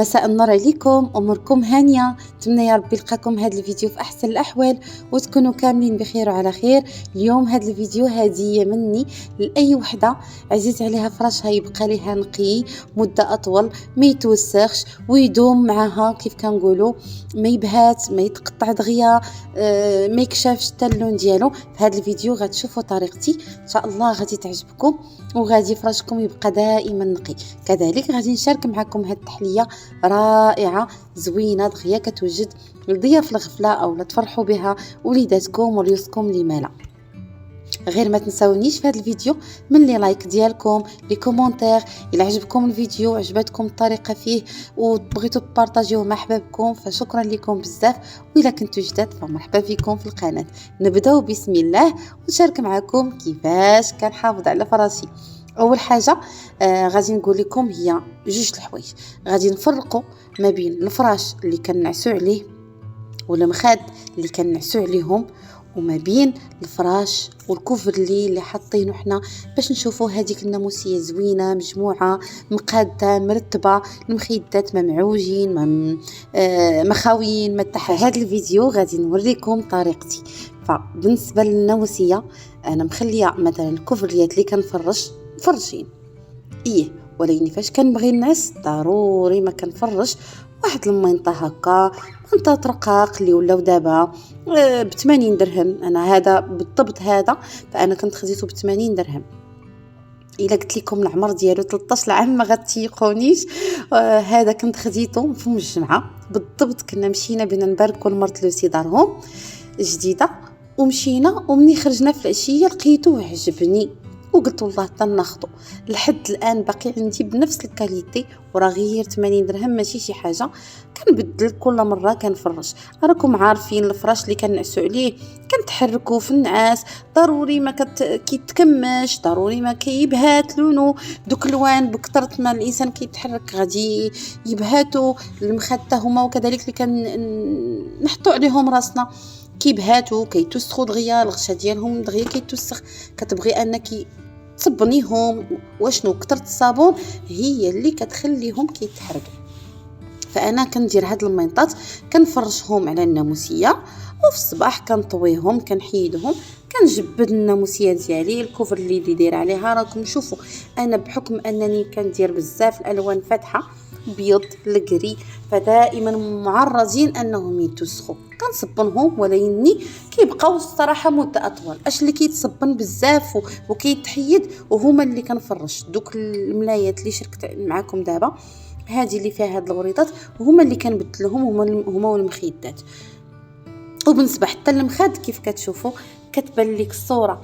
مساء النور عليكم، اموركم هانيه. نتمنى يا ربي يلقاكم هذا الفيديو في احسن الاحوال وتكونوا كاملين بخير وعلى خير. اليوم هذا الفيديو هديه مني لاي وحده عزيز عليها فراشها يبقى ليها نقي مده اطول، ما يتوسخش ويدوم معها كيف كنقولوا، ما يبهات ما يتقطع دغيا، ما يكشفش حتى اللون ديالو. في هذا الفيديو غتشوفوا طريقتي ان شاء الله غادي تعجبكم وغادي فراشكم يبقى دائما نقي. كذلك غادي نشارك معكم هذه التحليه رائعه زوينه دغيا كتوجد لضياف الغفله او لا تفرحوا بها وليداتكم وريوسكم لما لا. غير ما تنساونيش في هذا الفيديو من لي لايك ديالكم لي كومونتير الا عجبكم الفيديو عجبتكم الطريقه فيه وبغيتوا تبارطاجيوه مع احبابكم فشكرا لكم بزاف. واذا كنتوا جداد فمرحبا بكم في القناه. نبداو بسم الله ونشارك معكم كيفاش كنحافظ على فراشي. اول حاجه غادي نقول لكم هي جوج الحوايج. غادي نفرقوا ما بين الفراش اللي كنعسو عليه ولا مخاد اللي كنعسو عليهم وما بين الفراش والكوفرلي اللي حاطينه حنا باش نشوفوا هذيك الناموسيه زوينه مجموعه مقاده مرتبه، المخيدات ما معوجين ما خاويين ما تحت. هذا الفيديو غادي نوريكم طريقتي. فبالنسبه للناموسيه انا مخليه مثلا الكوفرليات اللي كنفرش مفرشين ولكن فاش كنبغي نعس ضروري ما كنفرش واحد المنطقه هكا منطقه رقاق اللي ولاو دابا ب80 درهم. انا هذا بالضبط هذا فانا كنت خديته ب80 درهم. الا قلت لكم العمر ديالو 13 عام ما غتيقونيش. هذا كنت خديته في الجمعه بالضبط. كنا مشينا بنا نباركوا لمرت لوسي دارهم جديده ومشينا ومني خرجنا في العشيه لقيته عجبني وقلت والله تناخذه. لحد الان باقي عندي بنفس الكاليتي وراه غير 80 درهم ماشي شي حاجه. كنبدل كل مره كنفرش. راكم عارفين الفراش اللي كنعسو عليه كنتحركوا في النعاس ضروري ما كيتكمش ضروري ما كيبهات لونو. دوك الوان بكثره ما الانسان كيتحرك غادي يبهاتوا. المخده هما وكذلك اللي نحطوا عليهم راسنا كيبهاتوا كيتوسخوا دغيا. الغشا ديالهم دغيا كيتوسخ. كتبغي انك تصبنيهم واشنو كثرت الصابون هي اللي كتخليهم كيتحرقوا. فانا كندير هاد المنطات كنفرشهم على الناموسيه وفي الصباح كنطويهم كنحيدهم كنجبد الناموسيه ديالي الكوفر اللي داير عليها. راكم شوفوا انا بحكم انني كندير بزاف الالوان فاتحه بيض الكري فدائما معرضين انهم يتوسخوا. كنصبنهم ولكني كيبقاو الصراحه مده اطول. اش اللي كيتصبن بزاف وكيتحيد وهما اللي كنفرش. دوك الملايات اللي شركت معكم دابا هذه اللي فيها هاد الغريطات هما اللي كنبدلهم هما المخيدات. وبالنسبه حتى المخاد كيف كتشوفوا كتبان لك الصوره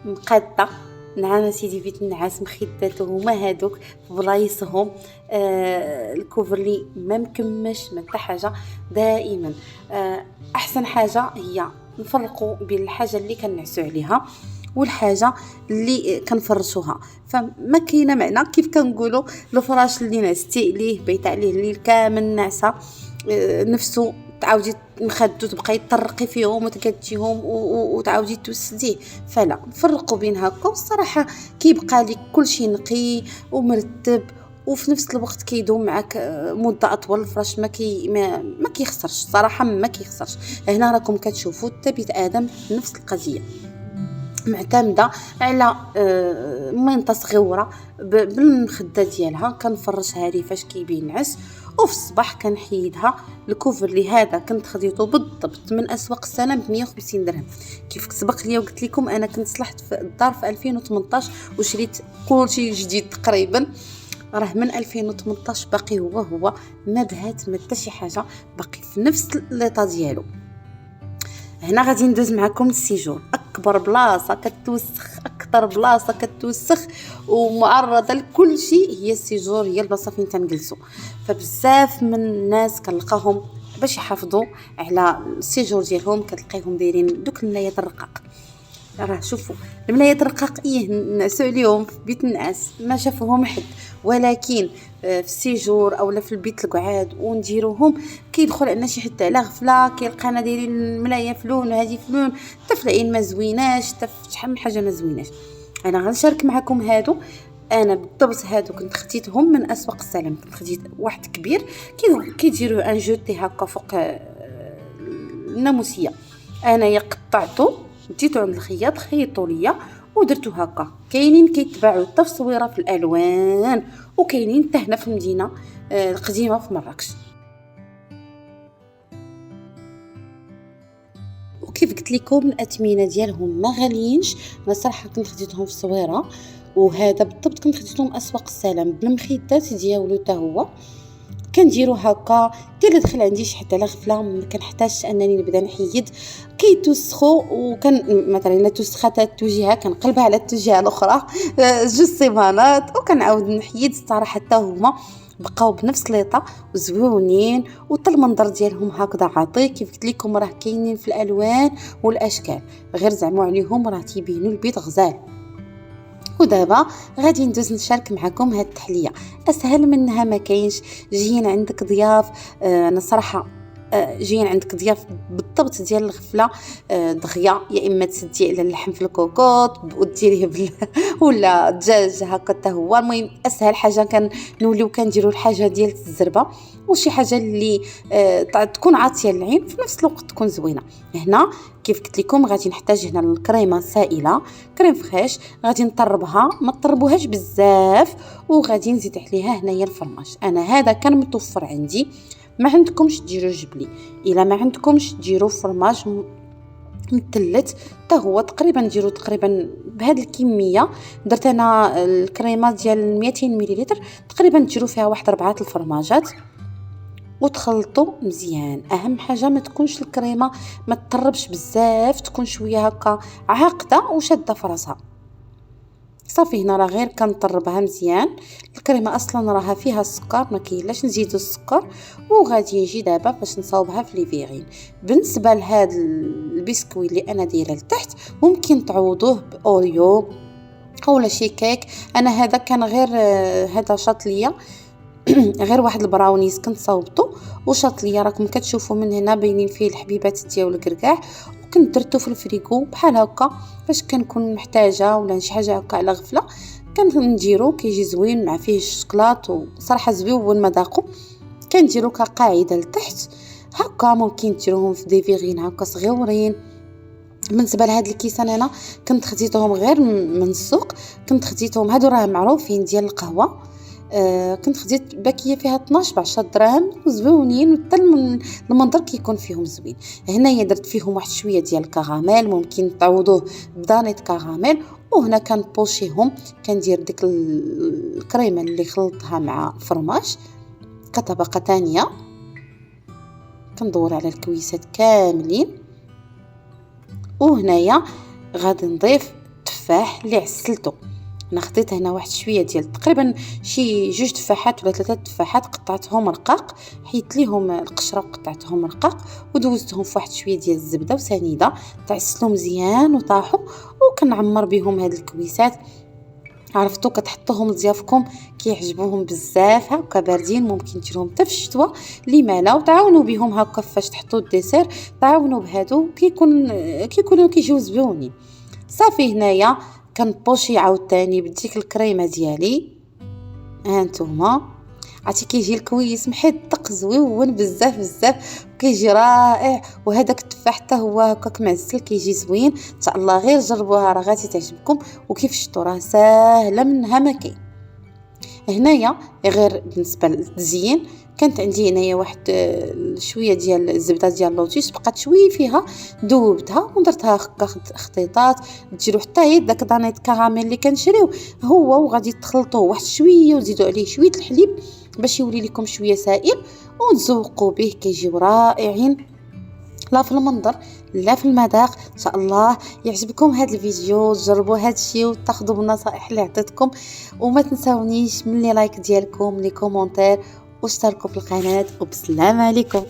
مقاده نعم سيدي فيت النعاس مخداته هما هادوك في بلايصهم. الكوفرلي ما مكمش ما حتى حاجه. دائما احسن حاجه هي نفرقوا بين الحاجه اللي كنعسو عليها والحاجه اللي كنفرشوها. فما كاينه معنى كيف كنقولوا الفراش اللي نعستي عليه بيت عليه الليل كامل نعسه نفسه تعاودي مخدو تبقاي تطرقي فيهم وتكديهم وتعاودي توسديه. فلا نفرقوا بين هكا والصراحه كيبقى لك كلشي نقي ومرتب وفي نفس الوقت كيدوم معك مده اطول. الفراش ما كيخسرش صراحه ما كيخسرش. هنا راكم كتشوفوا حتى بيت ادم نفس القضيه معتمده على منطقه صغيره بالمخده ديالها. كنفرشها لي فاش كيبين نعس وفي الصباح كنحيدها. الكوفر اللي هذا كنت خديته بالضبط من اسواق السنه ب 150 درهم. كيف سبق لي وقلت لكم انا كنت صلحت في الدار في 2018 وشريت كلشي جديد تقريبا. راه من 2018 باقي هو ما بهات ما حتى شي حاجه باقي في نفس ليطا ديالو. هنا غادي ندوز معكم السيجور. اكبر بلاصه كتوسخ اكثر بلاصه كتوسخ ومعرضه لكل شيء هي السيجور. هي البلاصه فين تنجلسوا. فبزاف من الناس كنلقاهم باش يحافظوا على السيجور ديالهم كتلقيهم دايرين دوك الملايات الرقاق. راه شوفوا الملايات الرقاق نعسوا عليهم في بيت النعاس ما شافوهم حد. ولكن في السيجور اولا في البيت القعاد ونديروهم كيدخل عندنا شي حد على غفله كيلقانا دايرين الملايه فلون وهذه فلون حتى في العين ما زويناش حتى شحال من حاجه ما زويناش. انا غنشارك معكم هادو انا بالضبط هادو كنت خديتهم من اسواق السلام. كنت خديت واحد كبير كيديروا ان جوتي هكا فوق الناموسيه. انايا قطعته ديتو عند الخياط خيطوا ليا ودرتو هكا. كاينين كيتباعوا التصويره في الالوان وكاينين حتى هنا في المدينه القديمه في مراكش. وكيف قلت لكم الاثمنه ديالهم ما غاليينش. انا صراحه كنت خديتهم في الصويره، وهذا بالضبط كنت خديتهم اسواق السلام بالمخيطات ديالو حتى هو. كنديرو هكا ديال دخل عندي شي حتى على غفله ما كنحتاجش انني نبدا نحيد كيتوسخو. وكان مثلا الا توسخات التوجيهه كنقلبها على التوجيهه الاخرى جوج سيمانات وكنعاود نحيد. صراحه حتى هما بقاو بنفس ليطا وزوينين، وحتى المنظر ديالهم هكذا عاطي. كيف قلت لكم راه كاينين في الالوان والاشكال، غير زعموا عليهم راه تيبينوا البيض غزال. ودابا غادي ندوز نشارك معكم هاد التحليه، اسهل منها ما كاينش. جايين عندك ضياف، انا صراحه جايين عندك ضياف بالضبط ديال الغفله دغيا، يا اما تسدي على اللحم في الكوكوط وديريه ولا دجاج هكا حتى هو. المهم اسهل حاجه كنوليو كنديروا الحاجه ديال الزربه، وشي حاجه اللي تكون عاطيه العين في نفس الوقت تكون زوينه. هنا كيف قلت لكم غادي نحتاج هنا الكريمه سائله، كريم فريش. غادي نطربها، ما تطربوهاش بزاف، وغادي نزيد عليها هنايا الفرماج. انا هذا كان متوفر عندي، ما عندكمش ديروا جبلي، الا ما عندكمش ديروا فرماج مثلث حتى هو تقريبا. ديروا تقريبا بهذه الكميه. درت انا الكريمه ديال 200 ملل تقريبا، ديروا فيها واحد 4 الفرماجات وتخلطوا مزيان. اهم حاجه ما تكونش الكريمه ما تطربش بزاف، تكون شويه هكا عاقده وشاده في راسها. صافي هنا راه غير كنطربها مزيان. الكريمه اصلا راها فيها السكر، ما كاينلاش نزيدوا السكر. وغادي نجي دابا باش نصاوبها في لي فيغين. بالنسبه لهذا البسكوي اللي انا دايره لتحت ممكن تعوضوه باوريو اولا شي كيك. انا هذا كان غير هذا شاط ليا غير واحد البراونيز كنت صاوبته وشاط ليا. راكم كتشوفوا من هنا باينين فيه الحبيبات ديالو الكركاع، وكنت درتو في الفريكو بحال هكا فاش كنكون محتاجه ولا شي حاجه هكا على غفله كنديرو. كيجي زوين مع فيه الشكلاط وصراحه زوين مذاقو. كنديرو كقاعده لتحت هكا. ممكن ديروهم في دي فيغين هكا صغيورين. بالنسبه لهاد الكيسان انا كنت خديتهم غير من السوق. كنت خديتهم هادو راه معروفين ديال القهوه. كنت خديت باكيه فيها 12 ب10 دراهم زوينين، وحتى المنظر كيكون فيهم زوين. هنايا درت فيهم واحد شويه ديال الكراميل، ممكن تعوضوه بدانيت كراميل. وهنا كنبوشيهم كندير ديك الكريمه اللي خلطتها مع الفرماج كطبقه ثانيه. كندور على الكويسات كاملين. وهنايا غادي نضيف تفاح اللي عسلته. انا خديت هنا واحد شويه ديال تقريبا شي 2 تفاحات ولا 3 تفاحات، قطعتهم رقاق، حيت ليهم القشره وقطعتهم رقاق ودوزتهم في واحد شويه ديال الزبده وسنيده تعسلوا مزيان وطاحوا. وكنعمر بهم هاد الكويسات. عرفتوا كتحطوهم لضيافكم كيعجبوهم بزاف هكا باردين. ممكن ديروهم حتى في الشتوى لما لا، وتعاونوا بهم هكا فاش تحطوا الديسير. تعاونوا بهادو كيكونوا كيجيو زوينين. صافي هنايا كنبوشي عاوتاني بديك الكريمه ديالي. هانتوما عرفتي كيجي الكويس محدق زوين بزاف بزاف كيجي رائع. وهذاك التفاح حتى هو هكاك معسل كيجي زوين. ان شاء الله غير جربوها راه غادي تعجبكم. وكيف شفتوا راه ساهله منها ما كاين. هنايا غير بالنسبه للتزيين كانت عندي هنايا واحد شويه ديال الزبده ديال اللوتيس بقات شويه فيها، ذوبتها ودرتها خطيطات. ديروا حتى هي داك دانيت كراميل اللي كنشريو هو، وغادي تخلطوه واحد شويه وتزيدوا عليه شويه الحليب باش يولي لكم شويه سائل وتذوقوا به. كيجيو رائعين لا في المنظر لا في المذاق. ان شاء الله يعجبكم هذا الفيديو، جربوا هذا الشيء وتاخذوا بالنصائح اللي عطيتكم. وما تنساونيش من لي لايك ديالكم لي كومونتير واشتركوا في القناه. وبسلام عليكم.